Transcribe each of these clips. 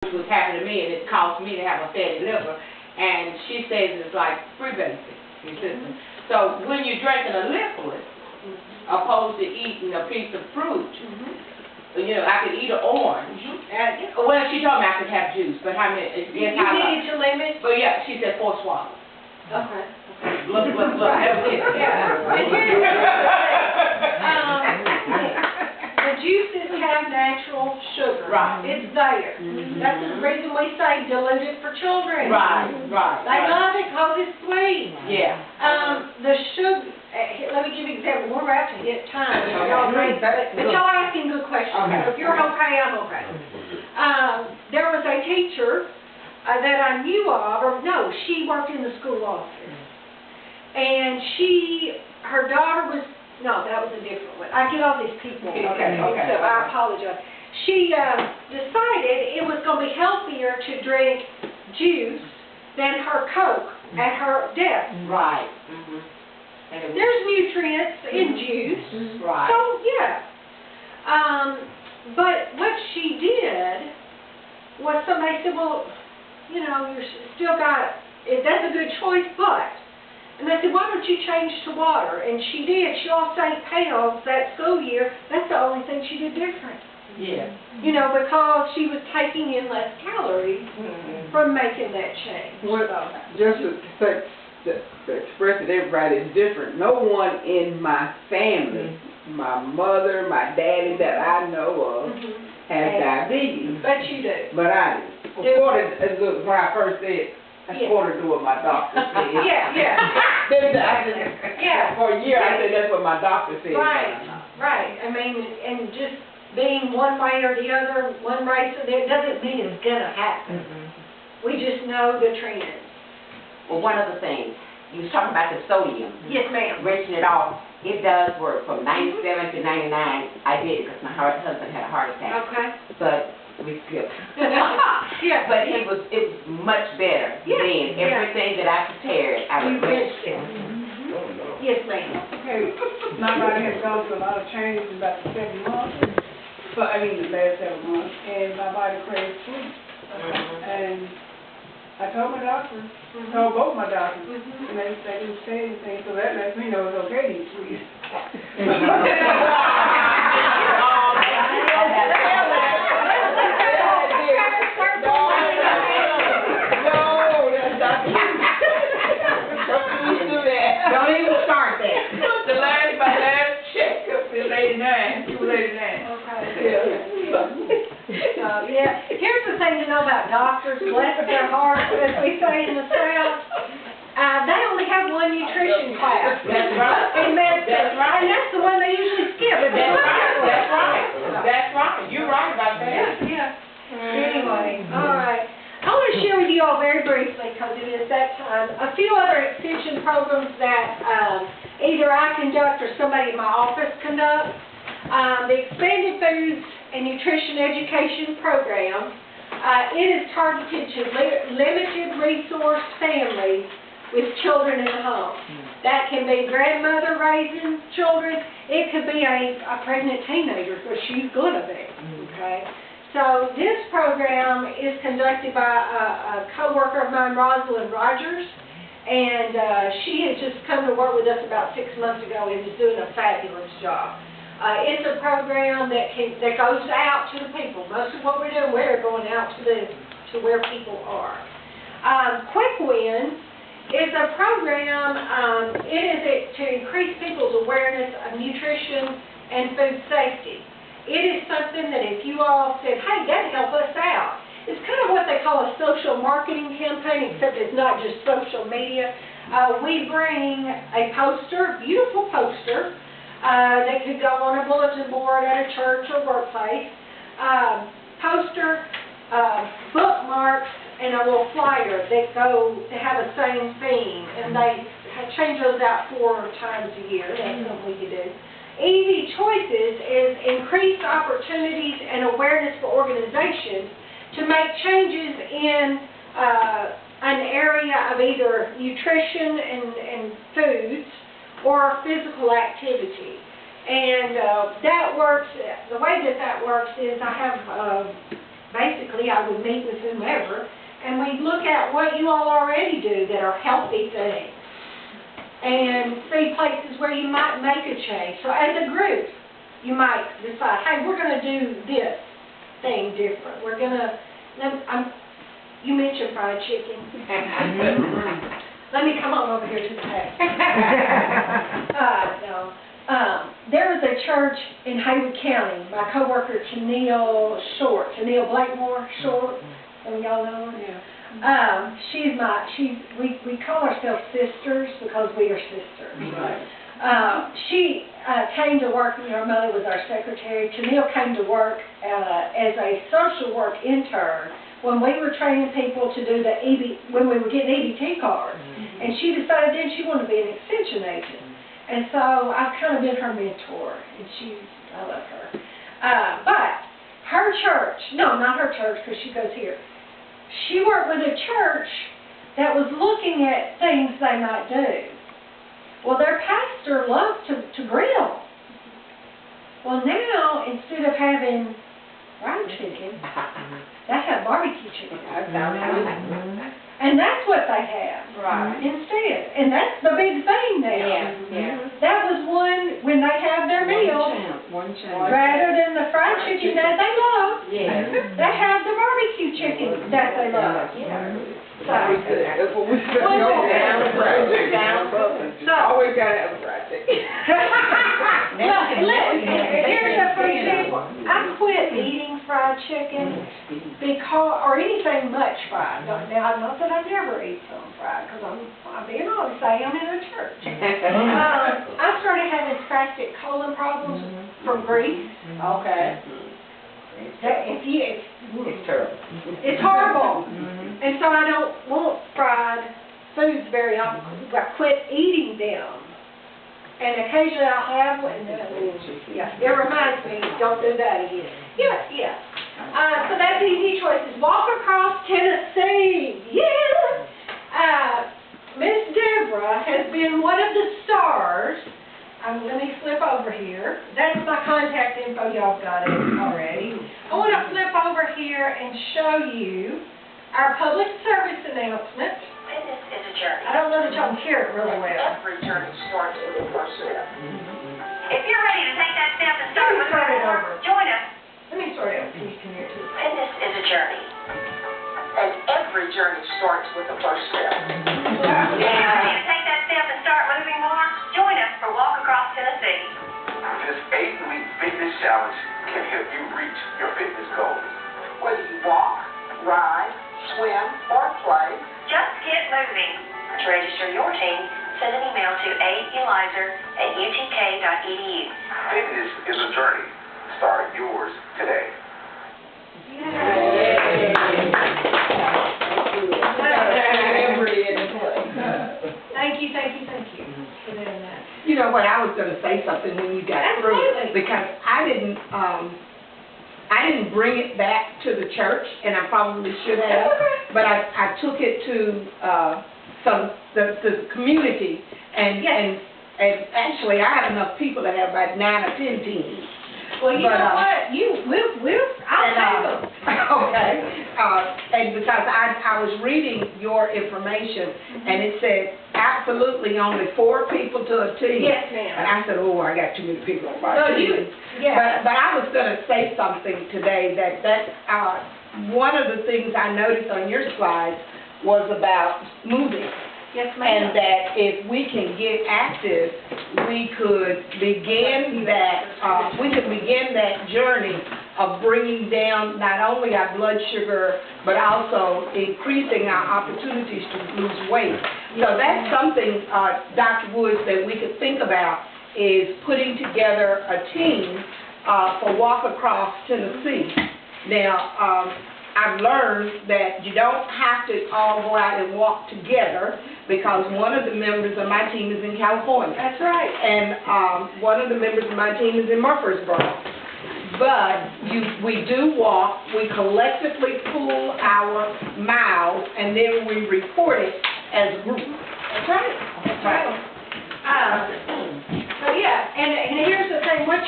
which was happening to me, and it caused me to have a fatty liver. And she says it's like free basic, your system. So when you're drinking a liquid, opposed to eating a piece of fruit, you know, I could eat an orange. Well, she told me I could have juice, but how many? You needed to limit? But yeah, she said 4 swallows. Okay. Look, that was it. Yeah. And here's the juices have natural sugar. Right. It's there. That's the reason we say dilute it for children. Right. They love it because it's sweet. Yeah. The sugar, let me give you an example. We're about to hit time. But y'all asking good questions. Okay. If you're okay, I'm okay. There was a teacher that I knew of, or no, she worked in the school office. And her daughter was, no, that was a different one. I get all these people. Okay. I apologize. She decided it was going to be healthier to drink juice than her Coke at her desk. Right. There's nutrients in juice. Right. So, yeah. But what she did was somebody said, well, you know, you're still got, that's a good choice, but. And they said, why don't you change to water? And she did. She lost 8 pounds that school year. That's the only thing she did different. Yeah. You know, because she was taking in less calories from making that change. Well, just to express it, everybody is different. No one in my family, my mother, my daddy that I know of, has diabetes. But you do. But I do. Look, when I first said, I sort of do what my doctor said. Yeah. For a year, I said that's what my doctor said. Right. I mean, and just being one way or the other, one race or the other, doesn't mean it's going to happen. We just know the trends. Well, one of the things, you was talking about the sodium. Yes, ma'am. Wrenching it off. It does work. From 97 to 99, I did it because my husband had a heart attack. Okay. But we skipped. Yeah. But it was much better then. Everything that I prepared, I would wrench it. Yes, ma'am. Okay, my body has gone through a lot of changes in about 7 months, the last 7 months, and my body craves food. And I told my doctor, told both my doctors, and they didn't say anything, so that lets me know it's okay to eat sweet. Don't even start that. My last checkup is 89. She was 89. Here's the thing to know about doctors, bless their hearts, as we say in the South. They only have one nutrition class. That's right. In medicine. That's right. And that's the one they usually skip. That's right. You're right about that. Yeah. Anyway, all right. I want to share with you all very briefly, because it is that time, a few other extension programs that either I conduct or somebody in my office conducts. The Expanded Foods and Nutrition Education Program. It is targeted to limited resource families with children in the home. That can be grandmother raising children. It could be a pregnant teenager, because she's going to be, okay? So this program is conducted by a co-worker of mine, Rosalind Rogers, and she has just come to work with us about 6 months ago and is doing a fabulous job. It's a program that goes out to the people. Most of what we're doing, we're going out to where people are. Quick Wins is a program. It is to increase people's awareness of nutrition and food safety. It is something that if you all said, hey, that help us out. It's kind of what they call a social marketing campaign, except it's not just social media. We bring a poster, beautiful poster, that could go on a bulletin board at a church or workplace. Poster, bookmarks, and a little flyer that have the same theme. And they change those out 4 times a year. That's something we could do. Easy Choices is increased opportunities and awareness for organizations to make changes in an area of either nutrition and foods or physical activity. And that works, the way that works is I have basically I would meet with whomever, and we'd look at what you all already do that are healthy things, and see places where you might make a change. So as a group, you might decide, hey, we're gonna do this thing different. We're gonna, you mentioned fried chicken. Let me come on over here to the back. There was a church in Haywood County, my coworker Tennille Blakemore Short, some of y'all know her? Yeah. We call ourselves sisters because we are sisters. Right. She came to work, her mother was our secretary. Tennille came to work as a social work intern when we were training people to do when we were getting EBT cards. And she decided then she wanted to be an extension agent. And so I've kind of been her mentor, and I love her. But her church, no, not her church, because she goes here. She worked with a church that was looking at things they might do. Well, their pastor loved to grill. Well, now, instead of having fried chicken, they have barbecue chicken. And that's what they have instead. And that's the big thing now. That was one, when they have their meal, rather than the fried chicken that they love, they have the barbecue chicken that they love. So, That's what we said. Always gotta have a fried chicken. Here's a for example. I quit eating fried chicken or anything much fried. Now, not that I never eat some fried, because I'm being honest, I am in a church. I started having spastic colon problems from grease. Okay. It's terrible. It's horrible. And so I don't want fried foods very often. I quit eating them. And occasionally I'll have one. It reminds me, don't do that again. So that's easy choices. Walk across Tennessee. Miss Deborah has been one of the stars. Let me flip over here. That's my contact info. Y'all got it already. I want to flip over here and show you our public service announcement. Fitness is a journey. I don't know that y'all can hear it really well. Every journey starts with the first step. If you're ready to take that step and start Let me start it more, over. join us. Let me start it over. Please come here too. Fitness is a journey. And every journey starts with the first step. If you're ready to take that step and start moving more, join us for Walk Across Tennessee. This 8-week fitness challenge can help you reach your fitness goals. Whether you walk, ride, swim, or play, just get moving. To register your team, send an email to autlizer@utk.edu. Fitness is a journey. Start yours today. Thank you for doing that. You know what, I was gonna say something when you got through, Absolutely. because I didn't bring it back to the church, and I probably should have, but I took it to, the community, and actually, I have enough people that have about 9 or 10 teams. Well, you know what, I'll take them. Okay, and because I was reading your information, and it said absolutely only 4 people to a team. Yes, And ma'am. I said, oh, I got too many people on my So team. But I was going to say something today that one of the things I noticed on your slides was about moving. Yes, ma'am. And that if we can get active, we could begin that journey of bringing down not only our blood sugar, but also increasing our opportunities to lose weight. So that's something, Dr. Woods, that we could think about, is putting together a team for Walk Across Tennessee. Now, I've learned that you don't have to all go out and walk together, because one of the members of my team is in California. That's right. And one of the members of my team is in Murfreesboro. But we do walk, we collectively pool our miles, and then we report it as a group. That's right. That's right. So and here's the thing, what I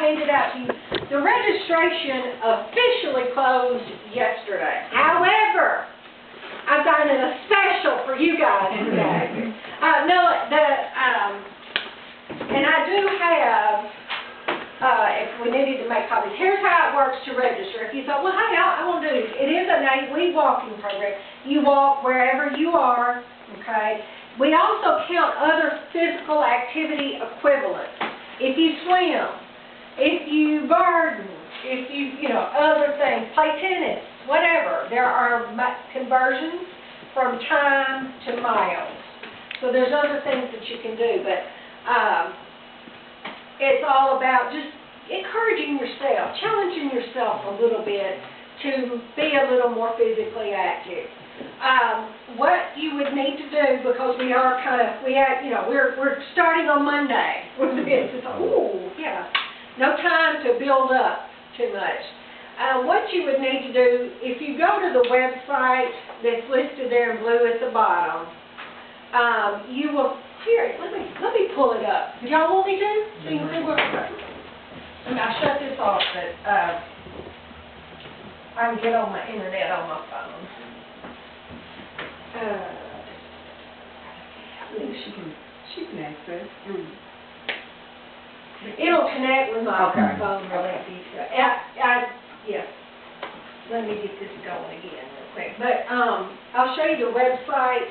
handed out to you The registration officially closed yesterday. However, I've done a special for you guys today. And I do have, if we needed to make copies, here's how it works to register. If you thought, well, hey, I want to do it. It is an 8-week walking program. You walk wherever you are, okay? We also count other physical activity equivalents. If you swim, if you garden, if you other things, play tennis, whatever. There are conversions from time to miles. So there's other things that you can do, but it's all about just encouraging yourself, challenging yourself a little bit to be a little more physically active. What you would need to do, because we are we're starting on Monday with this. It's no time to build up too much. What you would need to do, if you go to the website that's listed there in blue at the bottom, you will, here, let me pull it up. Do y'all want me to? So you can see where we're going. And I'll shut this off, but I can get on my internet on my phone. She can access. It'll connect with my Okay. phone really easy. Yes. Let me get this going again real quick. But I'll show you the website.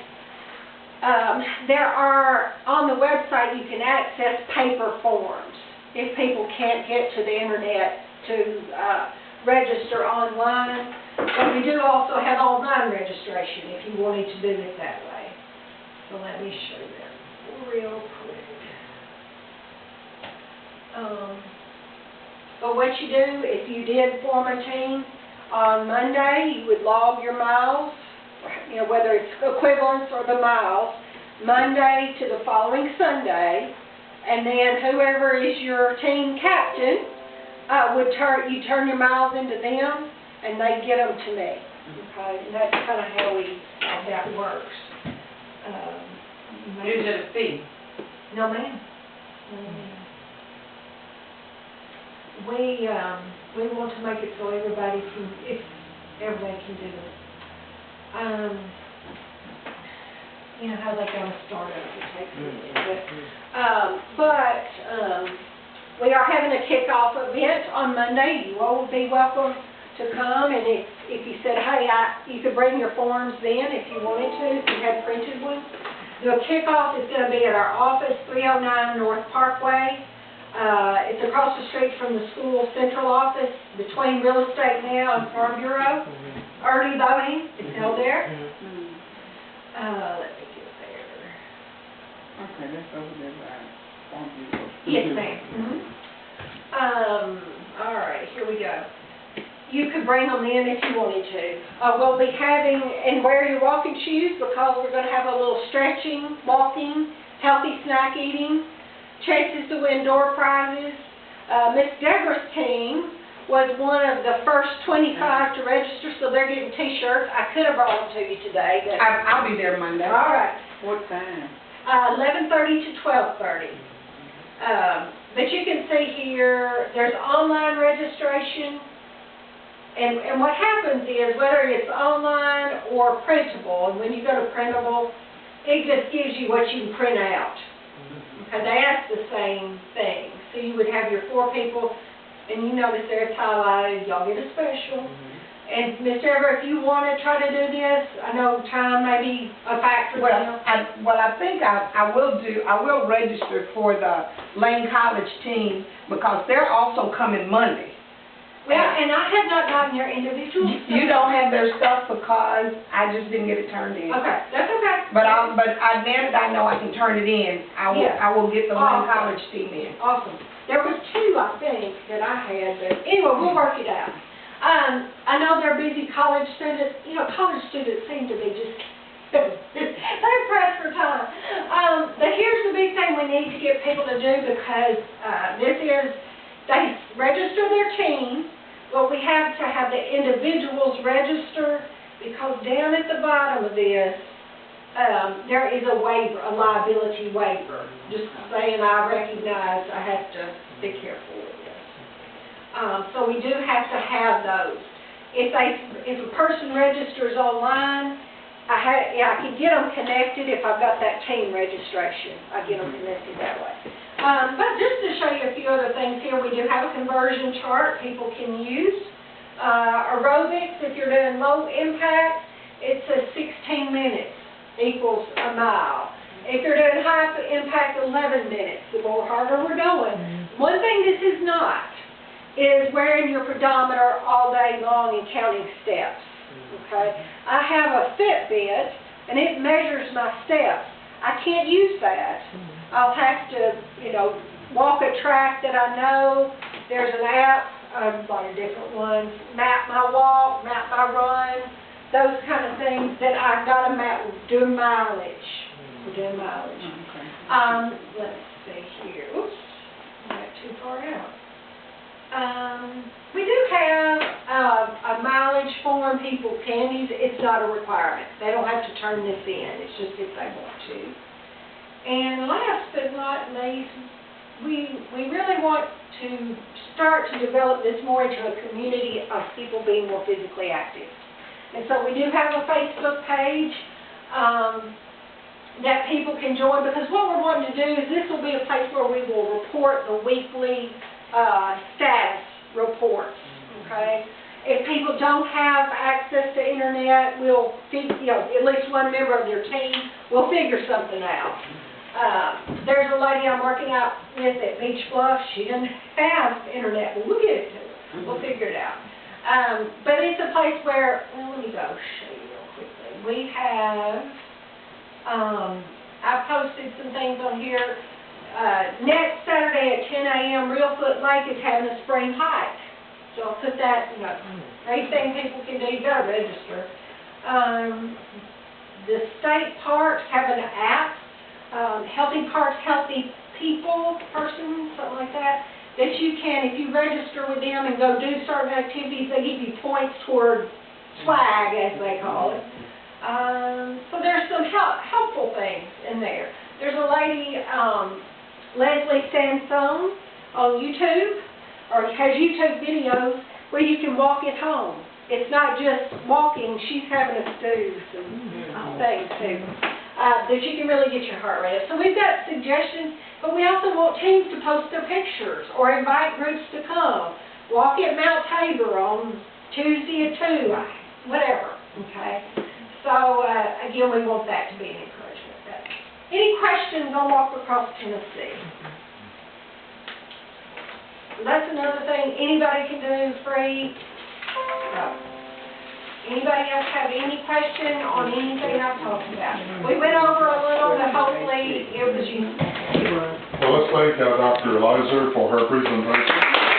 There are, on the website, you can access paper forms if people can't get to the internet to register online. But we do also have online registration if you wanted to do it that way. So let me show you that real quick. But what you do, if you did form a team on Monday, you would log your miles, whether it's equivalents or the miles, Monday to the following Sunday, and then whoever is your team captain you turn your miles into them, and they get them to me. Okay, and that's kind of how that works. Is it a fee? No, ma'am. We want to make it so everybody can do it. You know how they got to start up, it takes a little bit. We are having a kickoff event on Monday. You all will be welcome to come, and if you said, hey, you could bring your forms then if you wanted to, if you had printed ones. The kickoff is going to be at our office, 309 North Parkway. It's across the street from the school central office, between Real Estate Now and Farm Bureau. Early voting is held there. Let me get there. Okay, that's over there by Farm Bureau. Yes, ma'am. All right, here we go. You could bring them in if you wanted to. We'll be having, and wear your walking shoes, because we're going to have a little stretching, walking, healthy snack eating, chances to win door prizes. Miss Deborah's team was one of the first 25 to register, so they're getting T-shirts. I could have brought them to you today, but I'll be there Monday. all right. What time? 11:30 to 12:30. But you can see here, there's online registration. And what happens is, whether it's online or printable, and when you go to printable, it just gives you what you can print out. And they ask the same thing. So you would have your 4 people, and you notice there it's highlighted, y'all get a special. And Ms. Deborah, if you want to try to do this, I know time may be a factor. I think I will register for the Lane College team, because they're also coming Monday. Well, and I have not gotten your individual stuff. You don't have their stuff because I just didn't get it turned in. Okay, that's okay. But now that I know I can turn it in, I will get the Lane College team in. Awesome. There was 2, I think, that I had, but anyway, we'll work it out. I know they're busy college students. College students seem to be just, they're pressed for time. But here's the big thing we need to get people to do, because they register their team, but we have to have the individuals register, because down at the bottom of this, there is a waiver, a liability waiver. Just saying, I recognize I have to be careful with this. So we do have to have those. If a person registers online, I can get them connected if I've got that team registration. I get them connected that way. But just to show you a few other things here, we do have a conversion chart people can use. Aerobics, if you're doing low impact, it says 16 minutes equals a mile. If you're doing high impact, 11 minutes, the more harder we're going. One thing this is not is wearing your pedometer all day long and counting steps, okay? I have a Fitbit, and it measures my steps. I can't use that. I'll have to, walk a track that I know. There's an app, a lot of different ones, Map My Walk, Map My Run, those kind of things that I've got to map, do mileage. We're doing mileage. Let's see here. Oops, I got too far out. We do have a mileage form people can use. It's not a requirement. They don't have to turn this in. It's just if they want to. And last but not least, we really want to start to develop this more into a community of people being more physically active. And so we do have a Facebook page that people can join, because what we're wanting to do is this will be a place where we will report the weekly status reports, okay? If people don't have access to internet, we'll, at least one member of your team will figure something out. There's a lady I'm working out with at Beach Bluff. She doesn't have internet, but we'll get it to her. We'll figure it out. But it's a place where, well, let me go show you real quickly. We have, I posted some things on here. Next Saturday at 10 a.m., Reelfoot Lake is having a spring hike. So I'll put that, anything people can do, you gotta register. The state parks have an app, Healthy Parks, Healthy People person, something like that, that you can, if you register with them and go do certain activities, they give you points toward swag, as they call it. So there's some helpful things in there. There's a lady, Leslie Sansone, on YouTube, or has YouTube videos where you can walk at home. It's not just walking, she's having us do some things too, that you can really get your heart rate up. So we've got suggestions, but we also want teams to post their pictures or invite groups to come. Walk at Mount Tabor on Tuesday at 2, whatever, okay? So, again, we want that to be an encouragement. Any questions on Walk Across Tennessee? That's another thing anybody can do free. Anybody else have any question on anything I've talked about? We went over a little, but hopefully it was useful. Well, let's thank Dr. Eliza for her presentation.